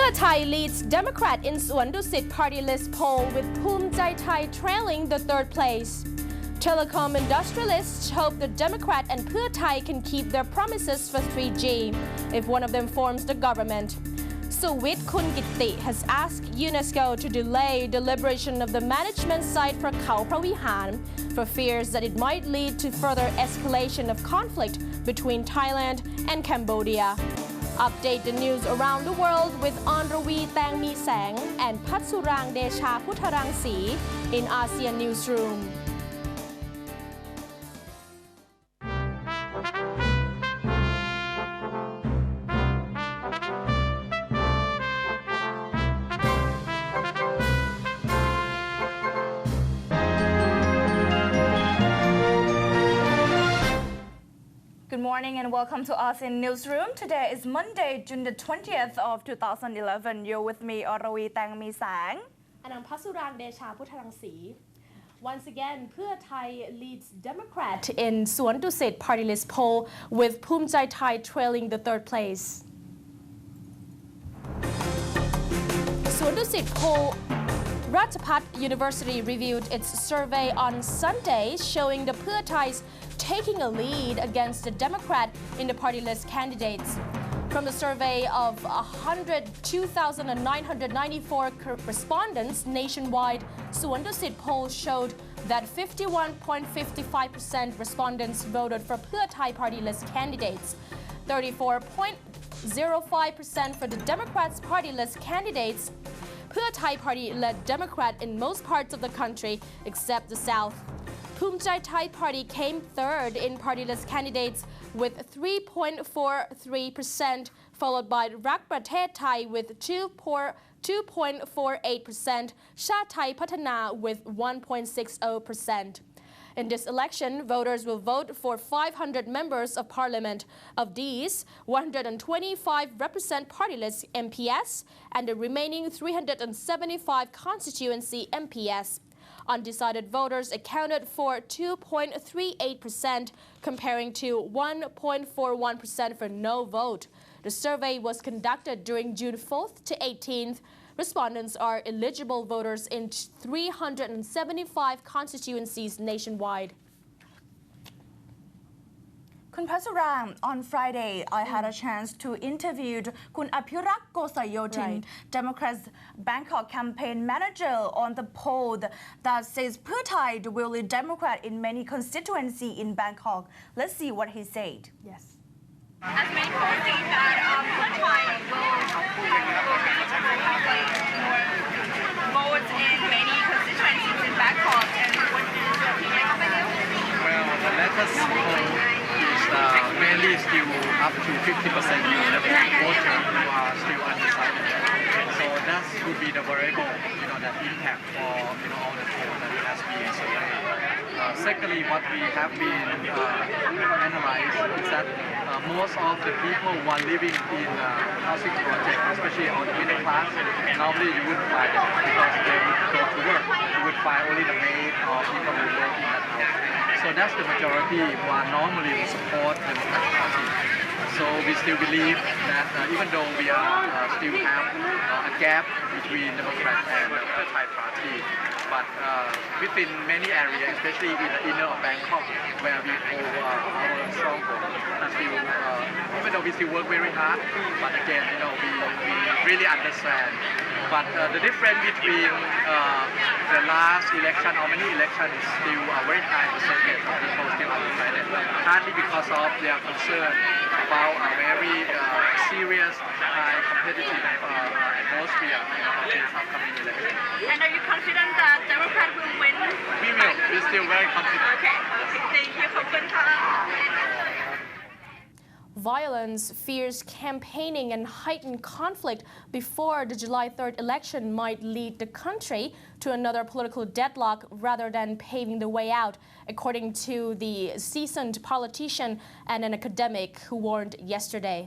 พื่อไทย leads Democrat in สวนดุสิต party list poll with ภูมิใจไทย trailing the third place. Telecom industrialists hope the Democrat and เพื่อไทย can keep their promises for 3G if one of them forms the government. Suwit Kungitti has asked UNESCO to delay deliberation of the management site for Khao Pravihan for fears that it might lead to further escalation of conflict between Thailand and Cambodia. Update the news around the world with Anrawi Tangmi Sang and Patsurang Desha Putharangsi in Asean Newsroom. Good morning and welcome to Asean Newsroom. Today is Monday, June the 20th of 2011. You're with me, Arawi Tangmi Sang. And I'm Patsurang Desha Putharangsi. Once again, เพื่อไทย leads Democrat in สวนดุสิต party list poll with ภูมิใจไทย trailing the third place. สวนดุสิต poll Ratchapat University reviewed its survey on Sunday showing the เพื่อไทย taking a lead against the Democrat in the party list candidates. From the survey of 102,994 respondents nationwide, Suwon Dusit poll showed that 51.55% respondents voted for เพื่อไทย party list candidates, 34.05% for the Democrats' party list candidates. เพื่อไทย party led Democrat in most parts of the country except the South. ภูมิใจไทย party came third in party list candidates with 3.43%, followed by รักประเทศไทย with 2.48%, ชาติไทยพัฒนา with 1.60%. In this election, voters will vote for 500 members of parliament. Of these, 125 represent party list MPS and the remaining 375 constituency MPS. Undecided voters accounted for 2.38%, comparing to 1.41% for no vote. The survey was conducted during June 4th to 18th. Respondents are eligible voters in 375 constituencies nationwide. Kun Patsurang, on Friday, I had a chance to interview Kun Aphirak Gosayotin, Democrats' Bangkok campaign manager, on the poll that says เพื่อไทย will lead Democrat in many constituencies in Bangkok. Let's see what he said. Yes. As many polls say that เพื่อไทย will more votes in many constituencies in Bangkok, and what is your opinion of it? Well, the latest poll is mainly still up to 50% of the voters who are still undecided. So that would be the variable, that impact for all the poll that has been surveyed. Secondly, what we have been analyzed is that most of the people who are living in housing projects, especially on the middle class, normally you wouldn't find them because they would go to work. You would find only the maid or people who work in that house. So that's the majority who are normally would support the Democratic Party. So we still believe that even though we still have a gap between Democrat and the Thai Party, but within many areas, especially in the inner of Bangkok, where we hold our stronghold, even though we still work very hard, but again, we really understand. But the difference between the last election or many elections is still a very high percentage of people still undecided, partly because of their concern about a very serious, high competitive atmosphere of this upcoming election. And are you confident that Democrat will win? We will. We're still very confident. Okay. Thank you. ขอบคุณค่ะ Violence, fierce campaigning, and heightened conflict before the July 3rd election might lead the country to another political deadlock rather than paving the way out, according to the seasoned politician and an academic who warned yesterday.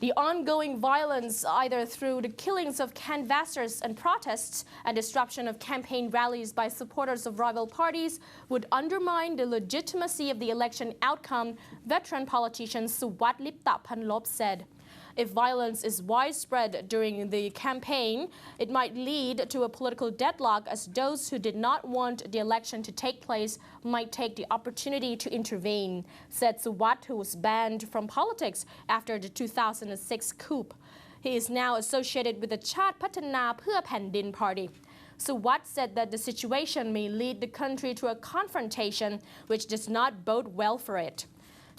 The ongoing violence, either through the killings of canvassers and protests and disruption of campaign rallies by supporters of rival parties, would undermine the legitimacy of the election outcome, veteran politician Suwat Lipta Panlop said. If violence is widespread during the campaign, it might lead to a political deadlock, as those who did not want the election to take place might take the opportunity to intervene, said Suwat, who was banned from politics after the 2006 coup. He is now associated with the Chat Patana Pheu Phandin party. Suwat said that the situation may lead the country to a confrontation which does not bode well for it.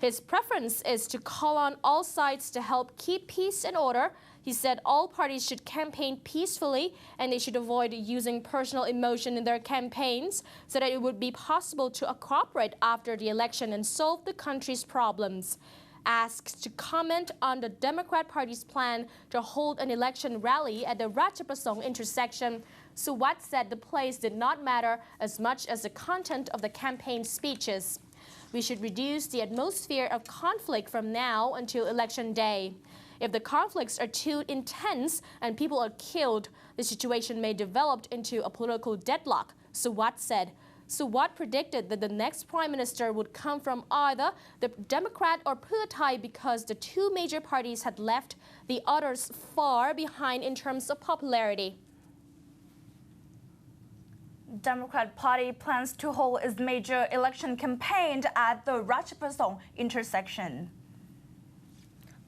His preference is to call on all sides to help keep peace and order. He said all parties should campaign peacefully and they should avoid using personal emotion in their campaigns so that it would be possible to cooperate after the election and solve the country's problems. Asked to comment on the Democrat Party's plan to hold an election rally at the Ratchaprasong intersection, Suwat said the place did not matter as much as the content of the campaign speeches. We should reduce the atmosphere of conflict from now until election day. If the conflicts are too intense and people are killed, the situation may develop into a political deadlock, Suwat said. Suwat predicted that the next prime minister would come from either the Democrat or Pheu Thai because the two major parties had left the others far behind in terms of popularity. Democrat Party plans to hold its major election campaign at the Ratchaprasong intersection.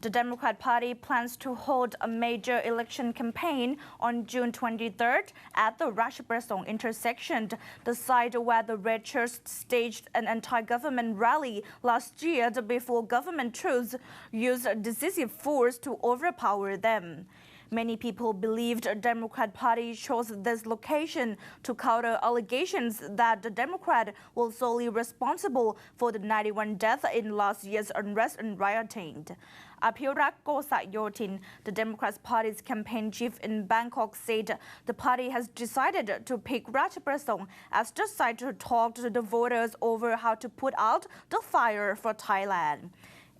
The Democrat Party plans to hold a major election campaign on June 23rd at the Ratchaprasong intersection, the site where the Red Shirts staged an anti-government rally last year before government troops used decisive force to overpower them. Many people believed the Democrat Party chose this location to counter allegations that the Democrat was solely responsible for the 91 deaths in last year's unrest and rioting. Apirak Kosayotin, the Democrat Party's campaign chief in Bangkok, said the party has decided to pick Ratchaprasong as the site to talk to the voters over how to put out the fire for Thailand.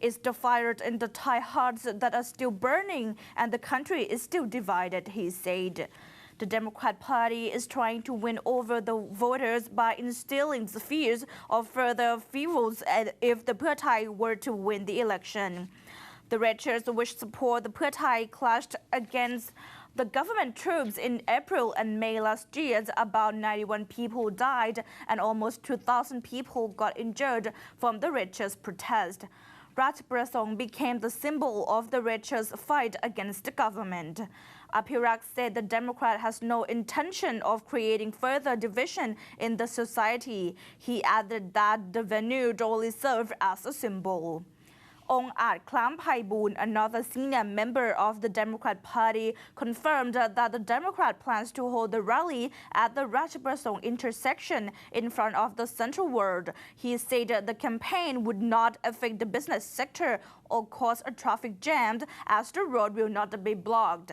It's the fire in the Thai hearts that are still burning and the country is still divided, he said. The Democrat Party is trying to win over the voters by instilling the fears of further upheavals if the Pheu Thai were to win the election. The Red Shirts, which support the Pheu Thai, clashed against the government troops in April and May last year. About 91 people died and almost 2,000 people got injured from the Red Shirts' protest. Ratchaprasong became the symbol of the Red Shirts' fight against the government. Apirak said the Democrat has no intention of creating further division in the society. He added that the venue only served as a symbol. Ong Aat Klam Phaiboon, another senior member of the Democrat Party, confirmed that the Democrat plans to hold the rally at the Ratchaprasong intersection in front of the Central World. He said the campaign would not affect the business sector or cause a traffic jam as the road will not be blocked.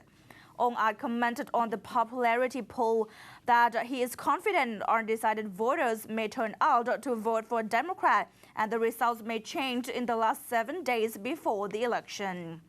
Ong Aat commented on the popularity poll that he is confident undecided voters may turn out to vote for Democrat and the results may change in the last 7 days before the election.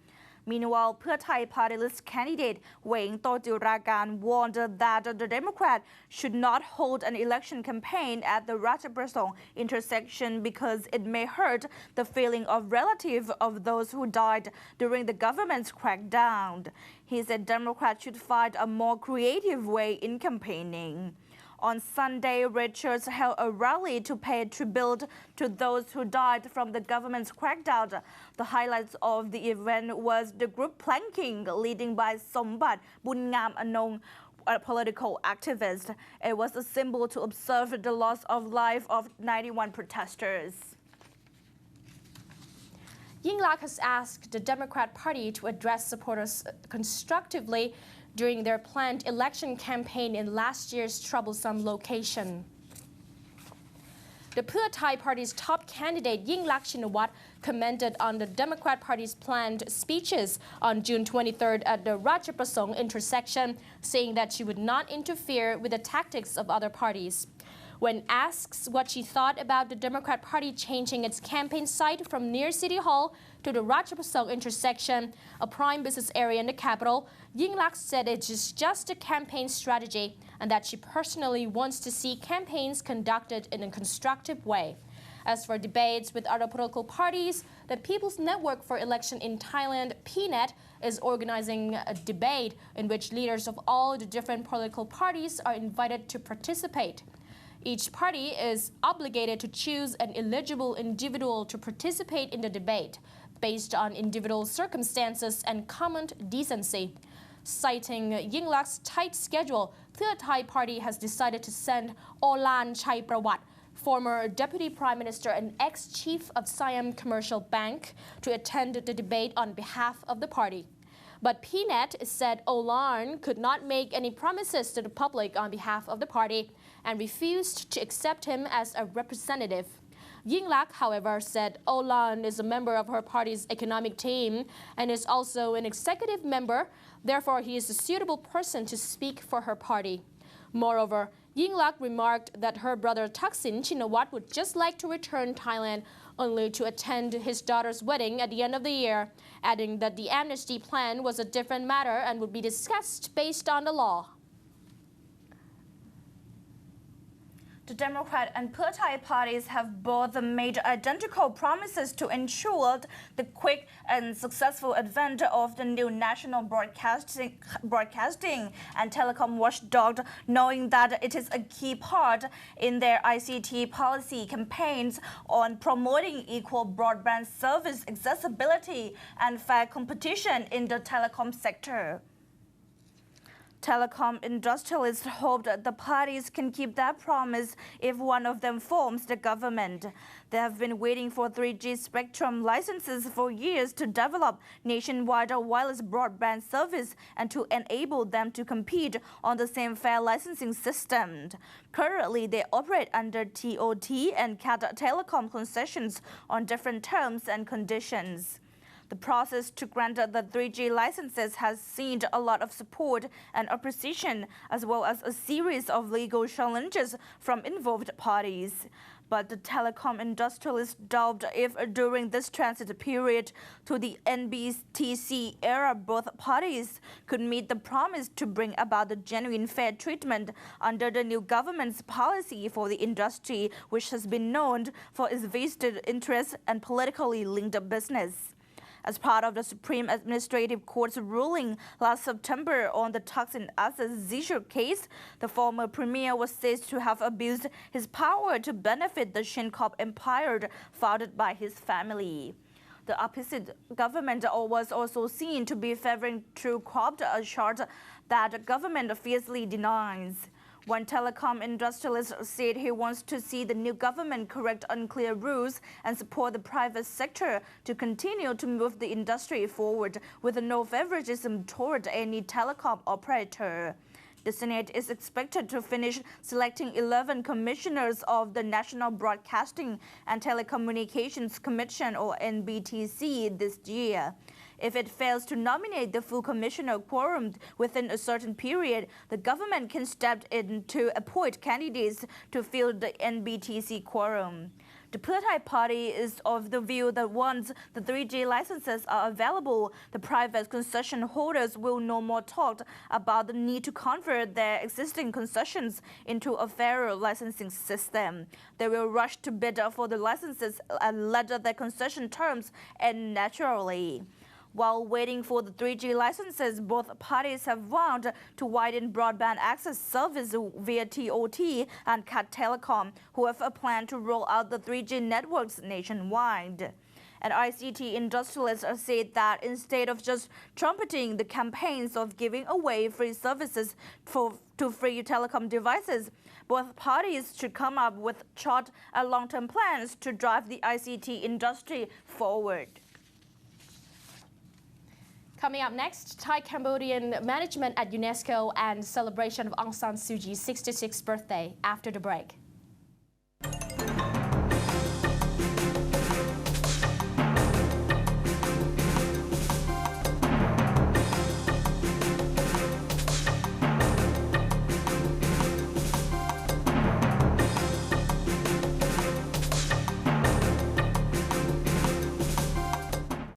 Meanwhile, Pheu Thai party list candidate Weng Totirakan warned that the Democrat should not hold an election campaign at the Ratchaprasong intersection because it may hurt the feeling of relatives of those who died during the government's crackdown. He said Democrats should find a more creative way in campaigning. On Sunday, Red Shirts held a rally to pay tribute to those who died from the government's crackdown. The highlights of the event was the group planking, leading by Sombat Bunnam Anong, a political activist. It was a symbol to observe the loss of life of 91 protesters. Yingluck has asked the Democrat Party to address supporters constructively during their planned election campaign in last year's troublesome location. The Pheu Thai party's top candidate Yingluck Shinawatra commented on the Democrat Party's planned speeches on June 23rd at the Ratchaprasong intersection, saying that she would not interfere with the tactics of other parties. When asked what she thought about the Democrat Party changing its campaign site from near City Hall to the Ratchaprasong intersection, a prime business area in the capital, Yingluck said it is just a campaign strategy and that she personally wants to see campaigns conducted in a constructive way. As for debates with other political parties, the People's Network for Election in Thailand, PNET, is organizing a debate in which leaders of all the different political parties are invited to participate. Each party is obligated to choose an eligible individual to participate in the debate based on individual circumstances and common decency. Citing Yingluck's tight schedule, Pheu Thai Party has decided to send Olan Chaipravat, former Deputy Prime Minister and ex-chief of Siam Commercial Bank, to attend the debate on behalf of the party. But PNET said Olan could not make any promises to the public on behalf of the party and refused to accept him as a representative. Yingluck, however, said Olan is a member of her party's economic team and is also an executive member. Therefore, he is a suitable person to speak for her party. Moreover, Yingluck remarked that her brother Thaksin Shinawatra would just like to return Thailand only to attend his daughter's wedding at the end of the year, adding that the amnesty plan was a different matter and would be discussed based on the law. The Democrat and Pheu Thai parties have both made identical promises to ensure the quick and successful advent of the new national broadcasting and telecom watchdog, knowing that it is a key part in their ICT policy campaigns on promoting equal broadband service accessibility and fair competition in the telecom sector. Telecom industrialists hope that the parties can keep that promise if one of them forms the government. They have been waiting for 3G spectrum licenses for years to develop nationwide wireless broadband service and to enable them to compete on the same fair licensing system. Currently, they operate under TOT and CAT telecom concessions on different terms and conditions. The process to grant the 3G licenses has seen a lot of support and opposition, as well as a series of legal challenges from involved parties. But the telecom industrialists doubt if during this transit period to the NBTC era both parties could meet the promise to bring about the genuine fair treatment under the new government's policy for the industry, which has been known for its vested interests and politically linked business. As part of the Supreme Administrative Court's ruling last September on the Thaksin asset seizure case, the former premier was said to have abused his power to benefit the Shincorp empire founded by his family. The opposite government was also seen to be favoring True Corp, a charge that the government fiercely denies. One telecom industrialist said he wants to see the new government correct unclear rules and support the private sector to continue to move the industry forward with no favoritism toward any telecom operator. The Senate is expected to finish selecting 11 commissioners of the National Broadcasting and Telecommunications Commission, or NBTC, this year. If it fails to nominate the full commissioner quorum within a certain period, the government can step in to appoint candidates to fill the NBTC quorum. The Pheu Thai party is of the view that once the 3G licenses are available, the private concession holders will no more talk about the need to convert their existing concessions into a fairer licensing system. They will rush to bid for the licenses and let their concession terms end naturally. While waiting for the 3G licenses, both parties have vowed to widen broadband access service via TOT and CAT Telecom, who have a plan to roll out the 3G networks nationwide. And ICT industrialists said that instead of just trumpeting the campaigns of giving away free services to free telecom devices, both parties should come up with short and long-term plans to drive the ICT industry forward. Coming up next, Thai-Cambodian management at UNESCO and celebration of Aung San Suu Kyi's 66th birthday after the break.